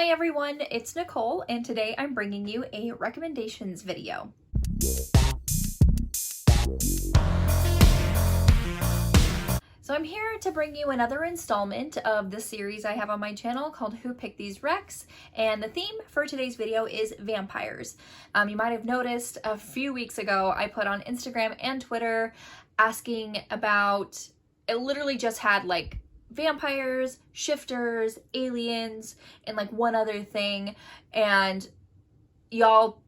Hi everyone, it's Nicole, and today I'm bringing you a recommendations video. So I'm here to bring you another installment of the series I have on my channel called Who Picked These Recs, and the theme for today's video is vampires. You might have noticed a few weeks ago I put on Instagram and Twitter asking about, it literally just had like vampires, shifters, aliens, and like one other thing, and y'all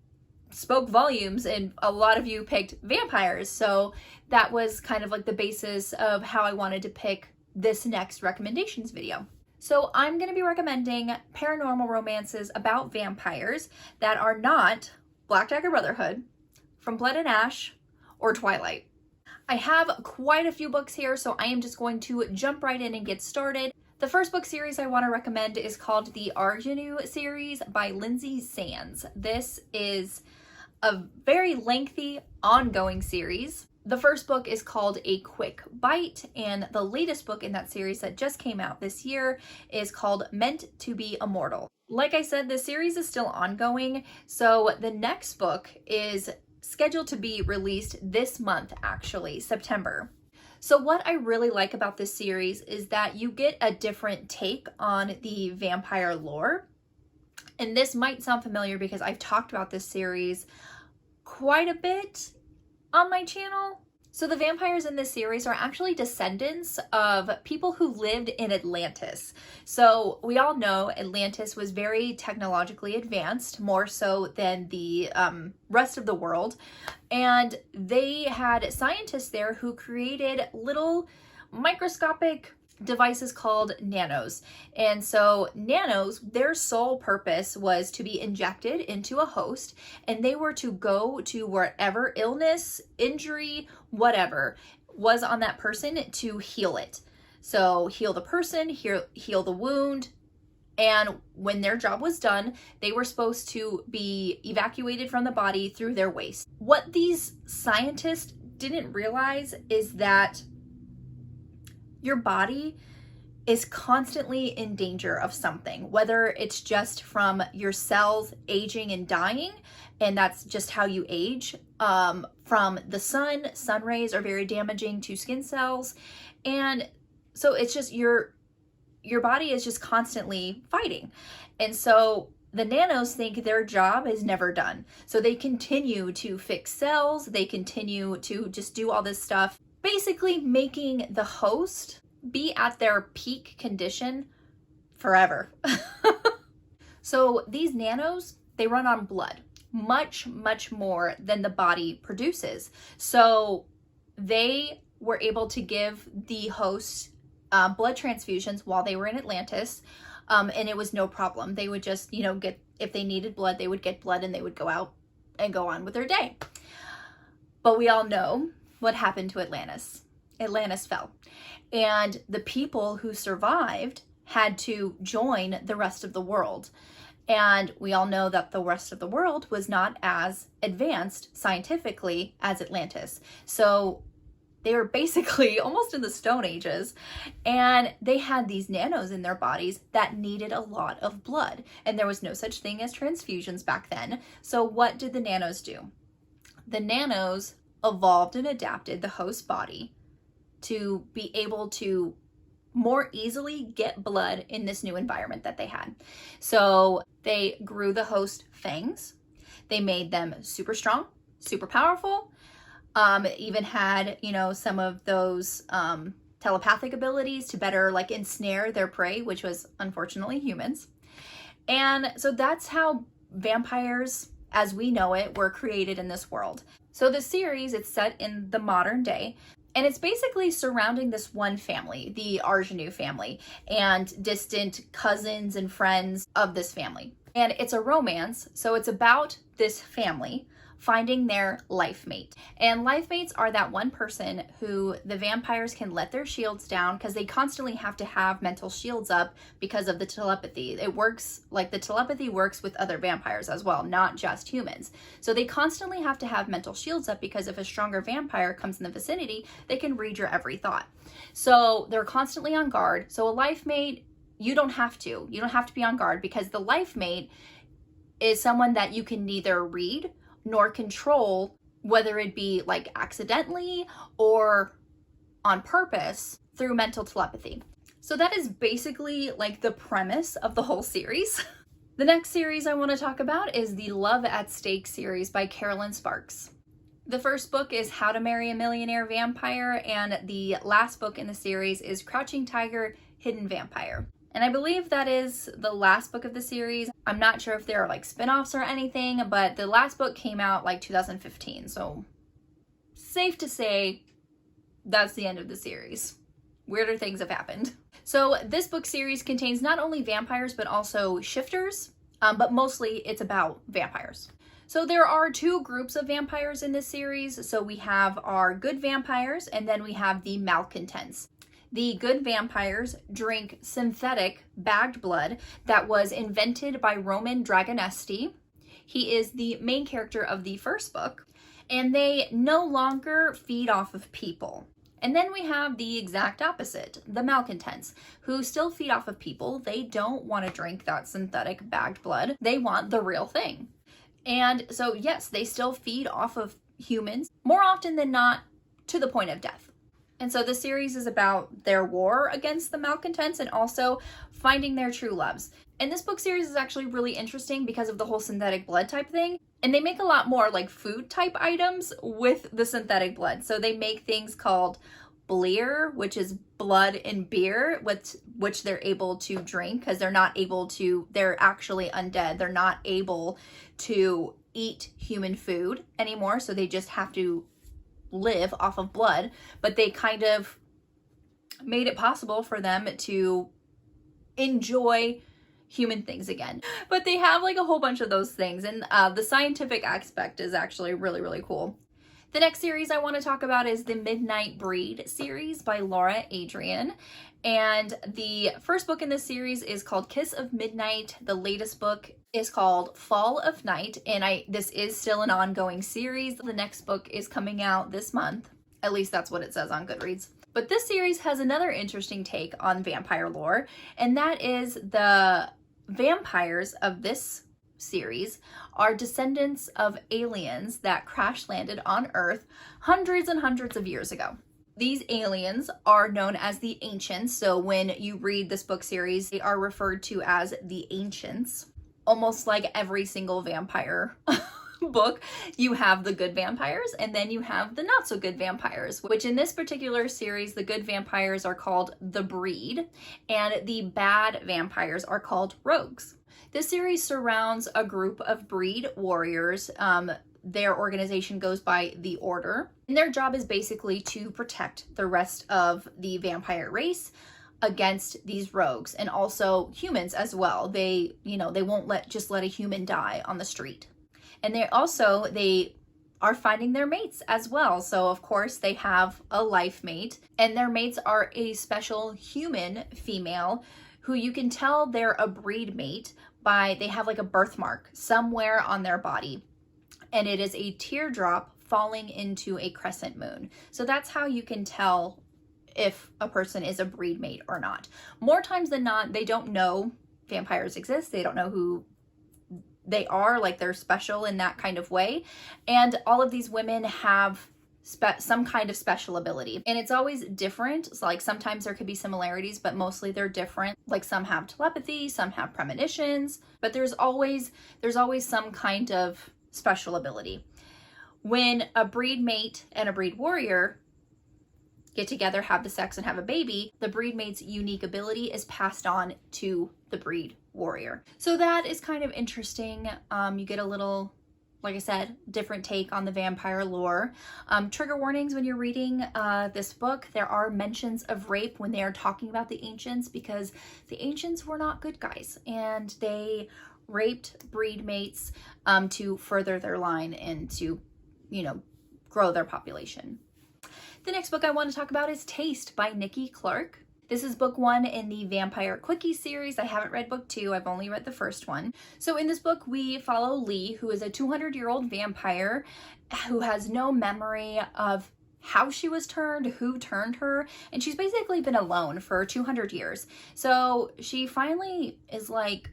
spoke volumes and a lot of you picked vampires, so that was kind of like the basis of how I wanted to pick this next recommendations video. So I'm going to be recommending paranormal romances about vampires that are not Black Dagger Brotherhood, From Blood and Ash, or Twilight. I have quite a few books here, so I am just going to jump right in and get started. The first book series I want to recommend is called the Arjanu series by Lindsay Sands. This is a very lengthy, ongoing series. The first book is called A Quick Bite, and the latest book in that series that just came out this year is called Meant to Be Immortal. Like I said, the series is still ongoing, so the next book is scheduled to be released this month, actually, September. So what I really like about this series is that you get a different take on the vampire lore. And this might sound familiar because I've talked about this series quite a bit on my channel. So the vampires in this series are actually descendants of people who lived in Atlantis. So we all know Atlantis was very technologically advanced, more so than the rest of the world. And they had scientists there who created little microscopic devices called nanos. And so nanos, their sole purpose was to be injected into a host, and they were to go to wherever illness, injury, whatever was on that person to heal it. So heal the person, heal the wound, and when their job was done, they were supposed to be evacuated from the body through their waste. What these scientists didn't realize is that your body is constantly in danger of something, whether it's just from your cells aging and dying, and that's just how you age. From the sun rays are very damaging to skin cells. And so it's just your body is just constantly fighting. And so the nanos think their job is never done. So they continue to fix cells, they continue to just do all this stuff, basically making the host be at their peak condition forever. So these nanos, they run on blood, much more than the body produces. So they were able to give the host blood transfusions while they were in Atlantis, and it was no problem. They would just, get, if they needed blood, they would get blood and they would go out and go on with their day. But we all know what happened to Atlantis. Atlantis fell, and the people who survived had to join the rest of the world. And we all know that the rest of the world was not as advanced scientifically as Atlantis. So they were basically almost in the Stone Ages, and they had these nanos in their bodies that needed a lot of blood. And there was no such thing as transfusions back then. So what did the nanos do? The nanos evolved and adapted the host body to be able to more easily get blood in this new environment that they had. So they grew the host fangs. They made them super strong, super powerful. Even had, some of those telepathic abilities to better like ensnare their prey, which was unfortunately humans. And so that's how vampires, as we know it, were created in this world. So the series, it's set in the modern day, and it's basically surrounding this one family, the Arjanu family, and distant cousins and friends of this family. And it's a romance, so it's about this family finding their life mate. And life mates are that one person who the vampires can let their shields down, because they constantly have to have mental shields up because of the telepathy. It works, like the telepathy works with other vampires as well, not just humans. So they constantly have to have mental shields up, because if a stronger vampire comes in the vicinity, they can read your every thought. So they're constantly on guard. So a life mate you don't have to. You don't have to be on guard, because the life mate is someone that you can neither read nor control, whether it be like accidentally or on purpose through mental telepathy. So that is basically like the premise of the whole series. The next series I want to talk about is the Love at Stake series by Carolyn Sparks. The first book is How to Marry a Millionaire Vampire, and the last book in the series is Crouching Tiger, Hidden Vampire. And I believe that is the last book of the series. I'm not sure if there are like spin-offs or anything, but the last book came out like 2015. So safe to say that's the end of the series. Weirder things have happened. So this book series contains not only vampires, but also shifters, but mostly it's about vampires. So there are two groups of vampires in this series. So we have our good vampires, and then we have the malcontents. The good vampires drink synthetic bagged blood that was invented by Roman Dragonesti. He is the main character of the first book, and they no longer feed off of people. And then we have the exact opposite, the malcontents, who still feed off of people. They don't want to drink that synthetic bagged blood. They want the real thing. And so yes, they still feed off of humans, more often than not to the point of death. And so the series is about their war against the malcontents and also finding their true loves. And this book series is actually really interesting because of the whole synthetic blood type thing. And they make a lot more like food type items with the synthetic blood. So they make things called blear, which is blood and beer, which they're able to drink because they're actually undead. They're not able to eat human food anymore. So they just have to live off of blood, but they kind of made it possible for them to enjoy human things again. But they have like a whole bunch of those things, and the scientific aspect is actually really, really cool. The next series I want to talk about is the Midnight Breed series by Laura Adrian. And the first book in this series is called Kiss of Midnight. The latest book is called Fall of Night, and this is still an ongoing series. The next book is coming out this month. At least that's what it says on Goodreads. But this series has another interesting take on vampire lore, and that is the vampires of this series are descendants of aliens that crash landed on Earth hundreds and hundreds of years ago. These aliens are known as the Ancients, so when you read this book series, they are referred to as the Ancients. Almost like every single vampire book, you have the good vampires and then you have the not so good vampires, which in this particular series, the good vampires are called the Breed and the bad vampires are called Rogues. This series surrounds a group of Breed warriors. Their organization goes by the Order, and their job is basically to protect the rest of the vampire race against these rogues and also humans as well. They won't let a human die on the street. And they are finding their mates as well. So of course they have a life mate, and their mates are a special human female who you can tell they're a breed mate by they have like a birthmark somewhere on their body. And it is a teardrop falling into a crescent moon. So that's how you can tell if a person is a breed mate or not. More times than not, they don't know vampires exist. They don't know who they are, like they're special in that kind of way. And all of these women have some kind of special ability. And it's always different. So like sometimes there could be similarities, but mostly they're different. Like some have telepathy, some have premonitions, but there's always some kind of special ability. When a breed mate and a breed warrior get together, have the sex, and have a baby, the breed mate's unique ability is passed on to the breed warrior. So that is kind of interesting. You get a little, like I said, different take on the vampire lore. Trigger warnings when you're reading this book. There are mentions of rape when they are talking about the Ancients, because the Ancients were not good guys and they raped breed mates to further their line and to, grow their population. The next book I want to talk about is Taste by Nikki Clark. This is book 1 in the Vampire Quickie series. I haven't read book 2. I've only read the first one. So in this book, we follow Lee, who is a 200-year-old vampire who has no memory of how she was turned, who turned her, and she's basically been alone for 200 years. So she finally is like,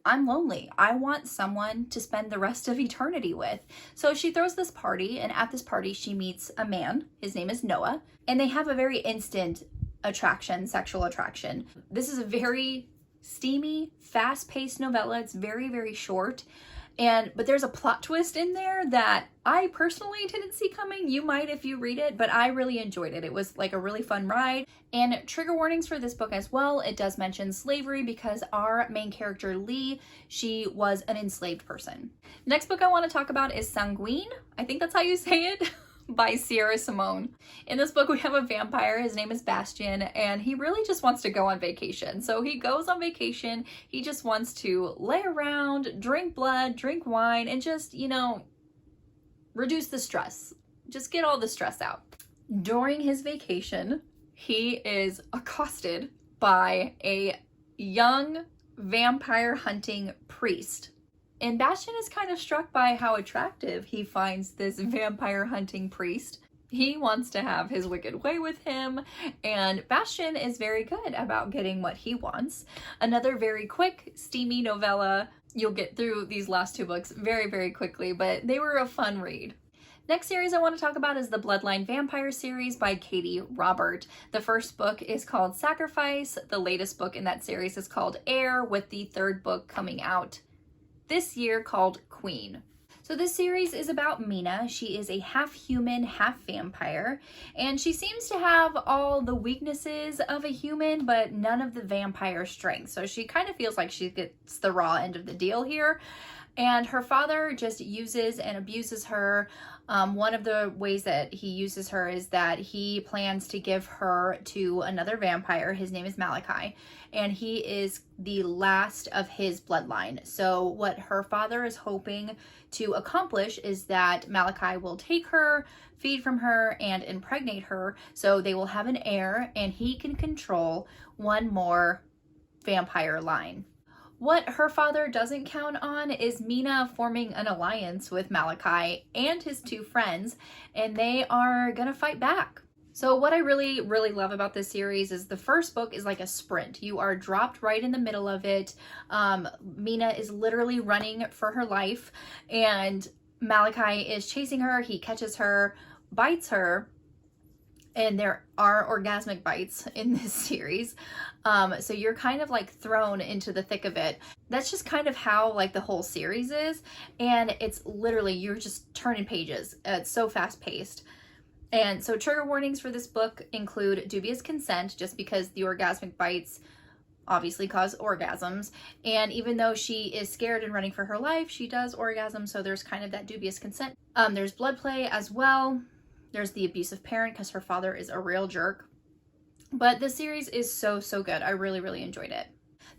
I'm lonely. I want someone to spend the rest of eternity with. So she throws this party, and at this party she meets a man. His name is Noah, and they have a very instant attraction, sexual attraction. This is a very steamy, fast-paced novella. It's very, very short. But there's a plot twist in there that I personally didn't see coming. You might if you read it, but I really enjoyed it. It was like a really fun ride. And trigger warnings for this book as well. It does mention slavery because our main character, Lee, she was an enslaved person. Next book I want to talk about is Sanguine. I think that's how you say it. By Sierra Simone. In this book, we have a vampire. His name is Bastian, and he really just wants to go on vacation. So he goes on vacation. He just wants to lay around, drink blood, drink wine, and just, you know, reduce the stress. Just get all the stress out. During his vacation, he is accosted by a young vampire hunting priest. And Bastian is kind of struck by how attractive he finds this vampire hunting priest. He wants to have his wicked way with him, and Bastian is very good about getting what he wants. Another very quick, steamy novella. You'll get through these last two books very, very quickly, but they were a fun read. Next series I want to talk about is the Bloodline Vampire series by Katie Robert. The first book is called Sacrifice. The latest book in that series is called Air, with the third book coming out this year called Queen. So this series is about Mina. She is a half human, half vampire, and she seems to have all the weaknesses of a human, but none of the vampire strengths. So she kind of feels like she gets the raw end of the deal here. And her father just uses and abuses her. One of the ways that he uses her is that he plans to give her to another vampire. His name is Malachi, and he is the last of his bloodline. So what her father is hoping to accomplish is that Malachi will take her, feed from her, and impregnate her, so they will have an heir, and he can control one more vampire line. What her father doesn't count on is Mina forming an alliance with Malachi and his two friends, and they are gonna fight back. So what I really, really love about this series is the first book is like a sprint. You are dropped right in the middle of it. Mina is literally running for her life, and Malachi is chasing her. He catches her, bites her, and there are orgasmic bites in this series. So you're kind of like thrown into the thick of it. That's just kind of how like the whole series is. And it's literally, you're just turning pages. It's so fast paced. And so trigger warnings for this book include dubious consent, just because the orgasmic bites obviously cause orgasms. And even though she is scared and running for her life, she does orgasm. So there's kind of that dubious consent. There's blood play as well. There's the abusive parent because her father is a real jerk. But the series is so, so good. I really, really enjoyed it.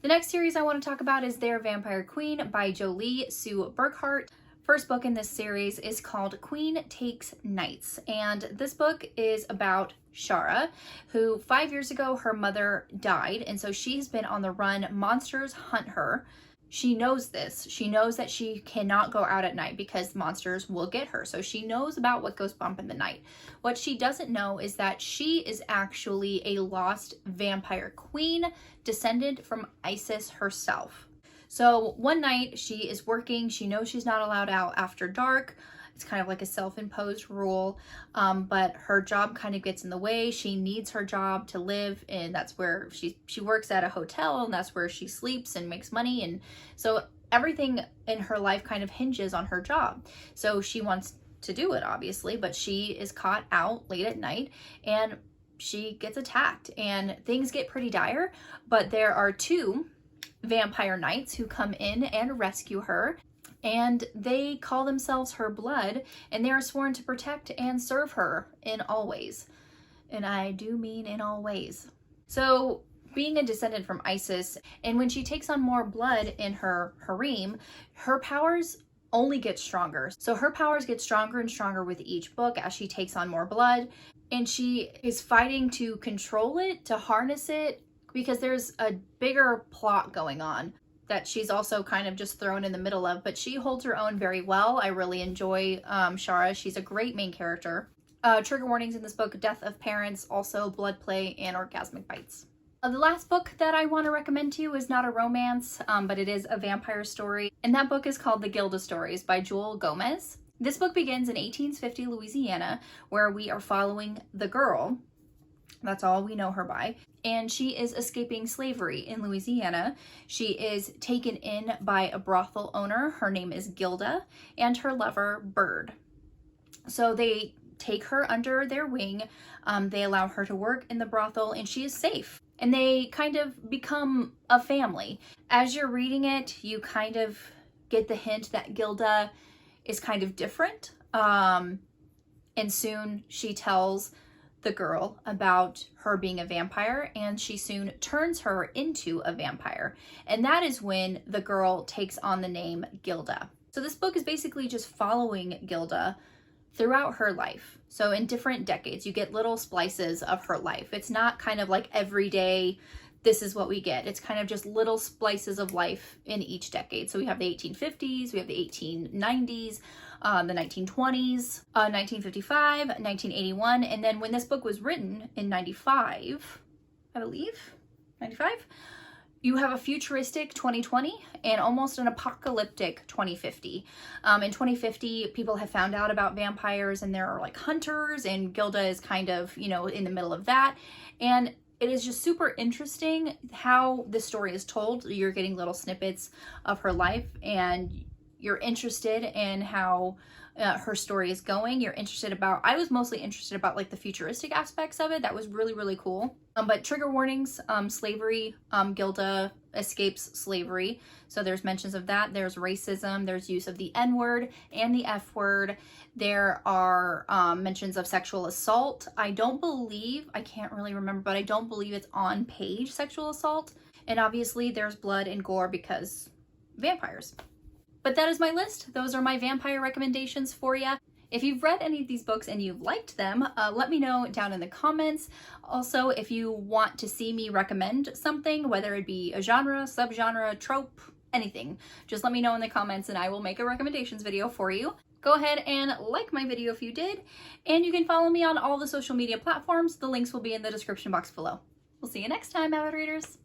The next series I want to talk about is Their Vampire Queen by Jolie Sue Burkhart. First book in this series is called Queen Takes Knights. And this book is about Shara, who 5 years ago, her mother died. And so she's been on the run. Monsters hunt her. She knows this. She knows that she cannot go out at night because monsters will get her. So she knows about what goes bump in the night. What she doesn't know is that she is actually a lost vampire queen descended from Isis herself. So one night she is working. She knows she's not allowed out after dark. It's kind of like a self-imposed rule, but her job kind of gets in the way. She needs her job to live, and that's where she works at a hotel, and that's where she sleeps and makes money. And so everything in her life kind of hinges on her job. So she wants to do it, obviously, but she is caught out late at night, and she gets attacked, and things get pretty dire. But there are two vampire knights who come in and rescue her. And they call themselves her blood, and they are sworn to protect and serve her in all ways. And I do mean in all ways. So being a descendant from Isis, and when she takes on more blood in her harem, her powers only get stronger. So her powers get stronger and stronger with each book as she takes on more blood. And she is fighting to control it, to harness it, because there's a bigger plot going on that she's also kind of just thrown in the middle of, but she holds her own very well. I really enjoy Shara. She's a great main character. Trigger warnings in this book: death of parents, also blood play, and orgasmic bites. The last book that I want to recommend to you is not a romance, but it is a vampire story. And that book is called Theilda Stories by Joel Gomez. This book begins in 1850 Louisiana, where we are following the girl. That's all we know her by. And she is escaping slavery in Louisiana. She is taken in by a brothel owner. Her name is Gilda, and her lover, Bird. So they take her under their wing. They allow her to work in the brothel, and she is safe. And they kind of become a family. As you're reading it, you kind of get the hint that Gilda is kind of different. And soon she tells the girl about her being a vampire, and she soon turns her into a vampire. And that is when the girl takes on the name Gilda. So this book is basically just following Gilda throughout her life. So in different decades, you get little splices of her life. It's not kind of like every day, this is what we get. It's kind of just little splices of life in each decade. So we have the 1850s, we have the 1890s, the 1920s, 1955, 1981. And then when this book was written in 95, I believe, 95, you have a futuristic 2020 and almost an apocalyptic 2050. In 2050, people have found out about vampires, and there are like hunters, and Gilda is kind of, you know, in the middle of that. And it is just super interesting how the story is told. You're getting little snippets of her life, and you're interested in how her story is going. You're interested about, I was mostly interested about like the futuristic aspects of it. That was really, really cool. But trigger warnings, slavery, Gilda escapes slavery. So there's mentions of that. There's racism, there's use of the N-word and the F-word. There are mentions of sexual assault. I don't believe, I can't really remember, but I don't believe it's on page sexual assault. And obviously there's blood and gore because vampires. But that is my list. Those are my vampire recommendations for you. If you've read any of these books and you've liked them, let me know down in the comments. Also, if you want to see me recommend something, whether it be a genre, subgenre, trope, anything, just let me know in the comments and I will make a recommendations video for you. Go ahead and like my video if you did, and you can follow me on all the social media platforms. The links will be in the description box below. We'll see you next time, avid readers.